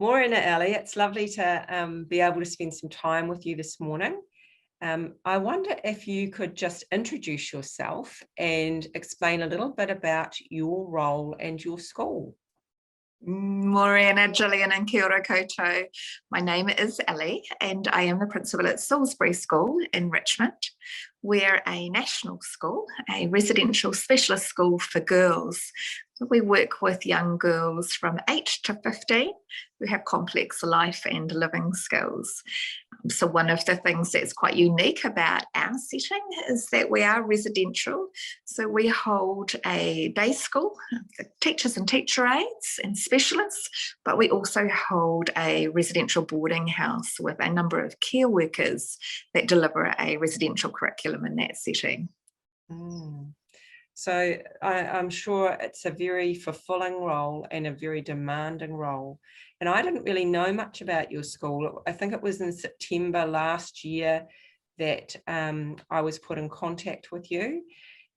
Morena, Ellie. It's lovely to be able to spend some time with you this morning. I wonder if you could just introduce yourself and explain a little bit about your role and your school. Morena, Gillian and kia ora koutou. My name is Ellie and I am the principal at Salisbury School in Richmond. We're a national school, a residential specialist school for girls. We work with young girls from 8 to 15 who have complex life and living skills. So one of the things that's quite unique about our setting is that we are residential. So we hold a day school for teachers and teacher aides and specialists, but we also hold a residential boarding house with a number of care workers that deliver a residential curriculum in that setting. So I'm sure it's a very fulfilling role and a very demanding role. And I didn't really know much about your school. I think it was in September last year that I was put in contact with you.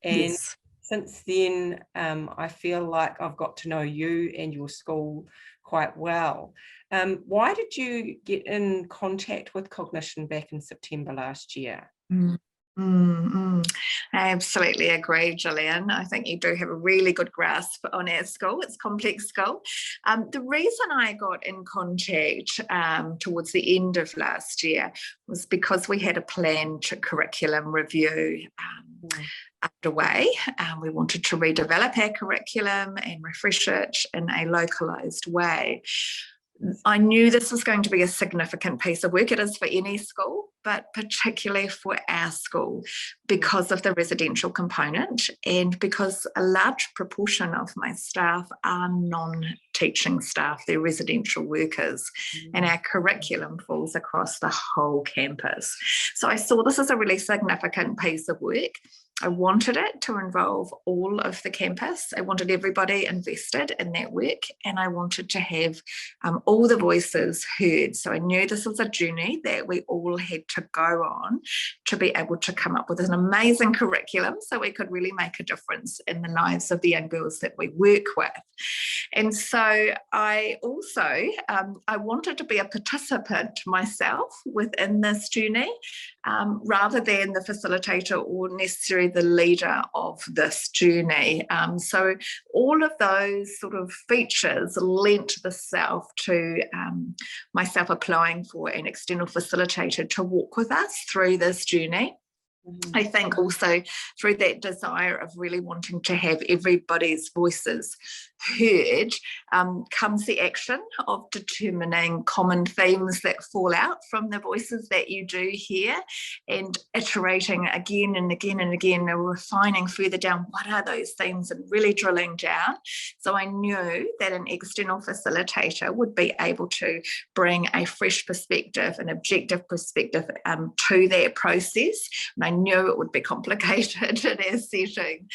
And yes. Since then, I feel like I've got to know you and your school quite well. Why did you get in contact with Cognition back in September last year? I absolutely agree, Gillian. I think you do have a really good grasp on our school. It's a complex school. The reason I got in contact towards the end of last year was because we had a planned curriculum review underway. We wanted to redevelop our curriculum and refresh it in a localised way. I knew this was going to be a significant piece of work. It is for any school, but particularly for our school because of the residential component and because a large proportion of my staff are non-teaching staff, they're residential workers, and our curriculum falls across the whole campus. So I saw this as a really significant piece of work. I wanted it to involve all of the campus. I wanted everybody invested in that work, and I wanted to have all the voices heard. So I knew this was a journey that we all had to go on to be able to come up with an amazing curriculum so we could really make a difference in the lives of the young girls that we work with. And so I also, I wanted to be a participant myself within this journey, rather than the facilitator or necessarily the leader of this journey. So all of those sort of features lent themselves to myself applying for an external facilitator to walk with us through this journey. I think also through that desire of really wanting to have everybody's voices heard comes the action of determining common themes that fall out from the voices that you do hear and iterating again and again and again and refining further down what are those themes and really drilling down. So I knew that an external facilitator would be able to bring a fresh perspective, an objective perspective to that process. And I knew it would be complicated in our setting.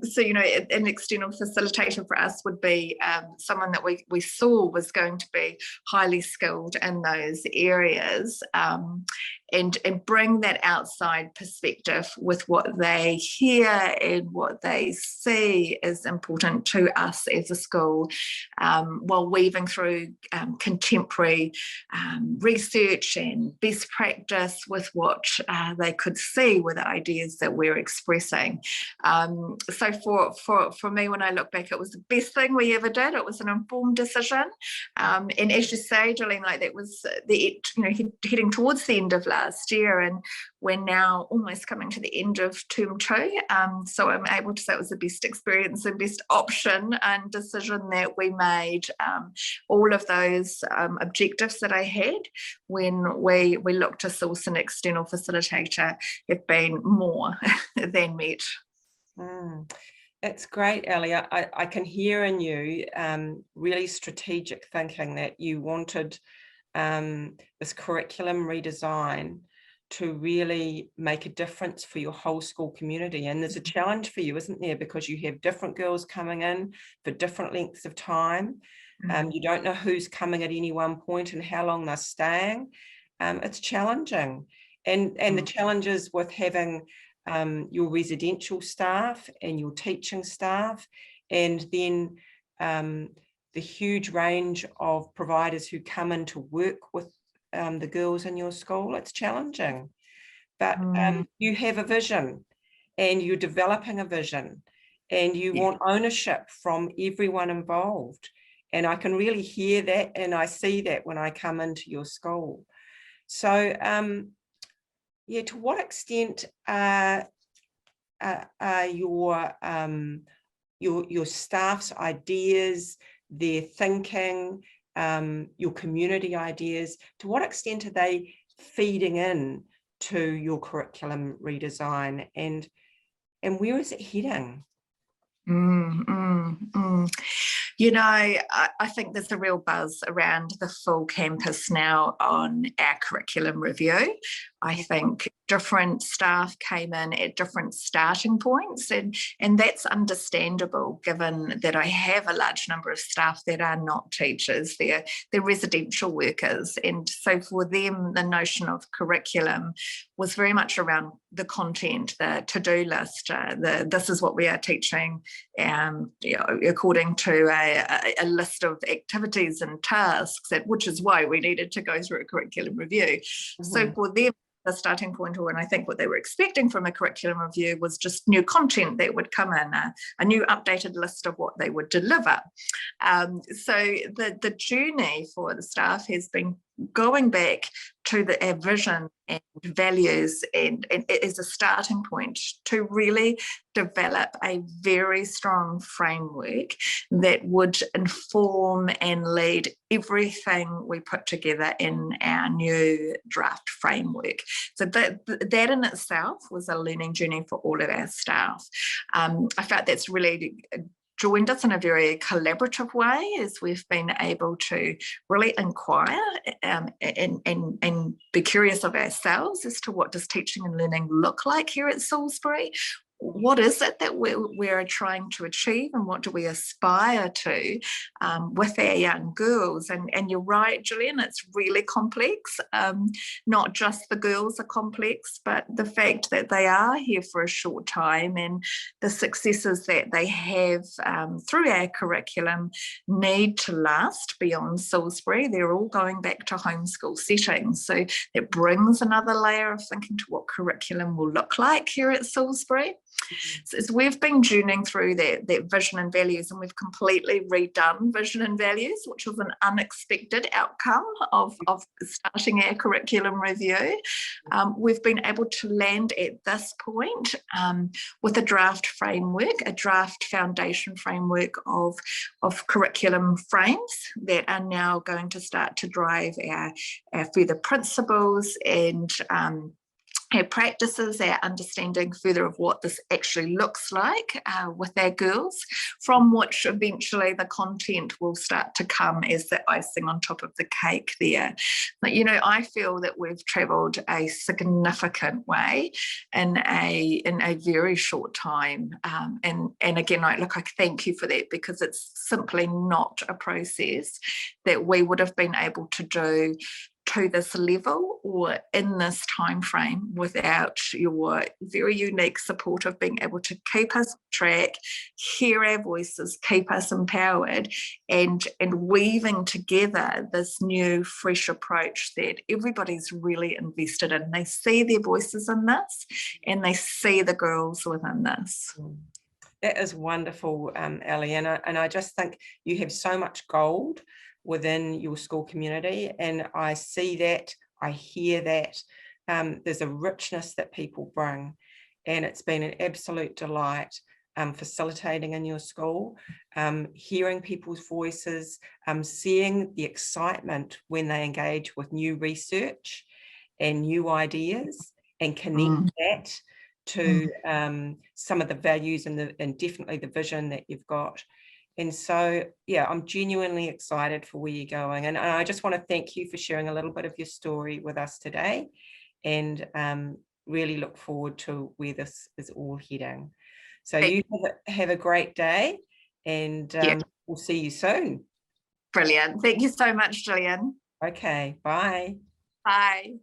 So, you know, an external facilitator for us would be someone that we saw was going to be highly skilled in those areas and bring that outside perspective with what they hear and what they see is important to us as a school, while weaving through contemporary research and best practice with what they could see with the ideas that we're expressing. So for me, when I look back, it was the best thing we ever did. It was an informed decision, and as you say, Gillian, like that was heading towards the end of last year, and we're now almost coming to the end of term 2. So I'm able to say it was the best experience and best option and decision that we made. All of those objectives that I had when we looked to source an external facilitator have been more than met. It's great, Ellie. I can hear in you really strategic thinking that you wanted this curriculum redesign to really make a difference for your whole school community. And there's a challenge for you, isn't there? Because you have different girls coming in for different lengths of time. You don't know who's coming at any one point and how long they're staying. It's challenging. And the challenges with having your residential staff and your teaching staff, and then the huge range of providers who come in to work with the girls in your school, it's challenging. But you have a vision, and you're developing a vision, and you want ownership from everyone involved. And I can really hear that, and I see that when I come into your school. So, yeah, to what extent are your staff's ideas, their thinking, your community ideas, to what extent are they feeding in to your curriculum redesign, and where is it heading? You know, I think there's a real buzz around the full campus now on our curriculum review. I think different staff came in at different starting points, and that's understandable given that I have a large number of staff that are not teachers, they're residential workers, and so for them the notion of curriculum was very much around the content, the to-do list, this is what we are teaching, according to a list of activities and tasks, which is why we needed to go through a curriculum review. So for them, the starting point, or and I think what they were expecting from a curriculum review was just new content that would come in, a new updated list of what they would deliver. So the journey for the staff has been going back to our vision and values and as a starting point to really develop a very strong framework that would inform and lead everything we put together in our new draft framework. So that in itself was a learning journey for all of our staff. I felt that's really joined us in a very collaborative way as we've been able to really inquire and be curious of ourselves as to what does teaching and learning look like here at Salisbury. What is it that we're trying to achieve, and what do we aspire to with our young girls? And you're right, Gillian, it's really complex. Not just the girls are complex, but the fact that they are here for a short time and the successes that they have through our curriculum need to last beyond Salisbury. They're all going back to homeschool settings. So it brings another layer of thinking to what curriculum will look like here at Salisbury. So we've been journeying through that vision and values, and we've completely redone vision and values, which was an unexpected outcome of starting our curriculum review. We've been able to land at this point with a draft framework, a draft foundation framework of curriculum frames that are now going to start to drive our further principles and our practices, our understanding further of what this actually looks like with our girls, from which eventually the content will start to come as the icing on top of the cake there. But, you know, I feel that we've travelled a significant way in a very short time. And again, I thank you for that, because it's simply not a process that we would have been able to do to this level or in this time frame without your very unique support of being able to keep us on track, hear our voices, keep us empowered, and weaving together this new fresh approach that everybody's really invested in. They see their voices in this, and they see the girls within this. That is wonderful, Ellie, and I just think you have so much gold within your school community, and I see that, I hear that. There's a richness that people bring, and it's been an absolute delight facilitating in your school, hearing people's voices, seeing the excitement when they engage with new research and new ideas and connect that to some of the values and definitely the vision that you've got. And so, yeah, I'm genuinely excited for where you're going. And I just want to thank you for sharing a little bit of your story with us today, and really look forward to where this is all heading. So you have a great day, and we'll see you soon. Brilliant. Thank you so much, Gillian. Okay, bye. Bye.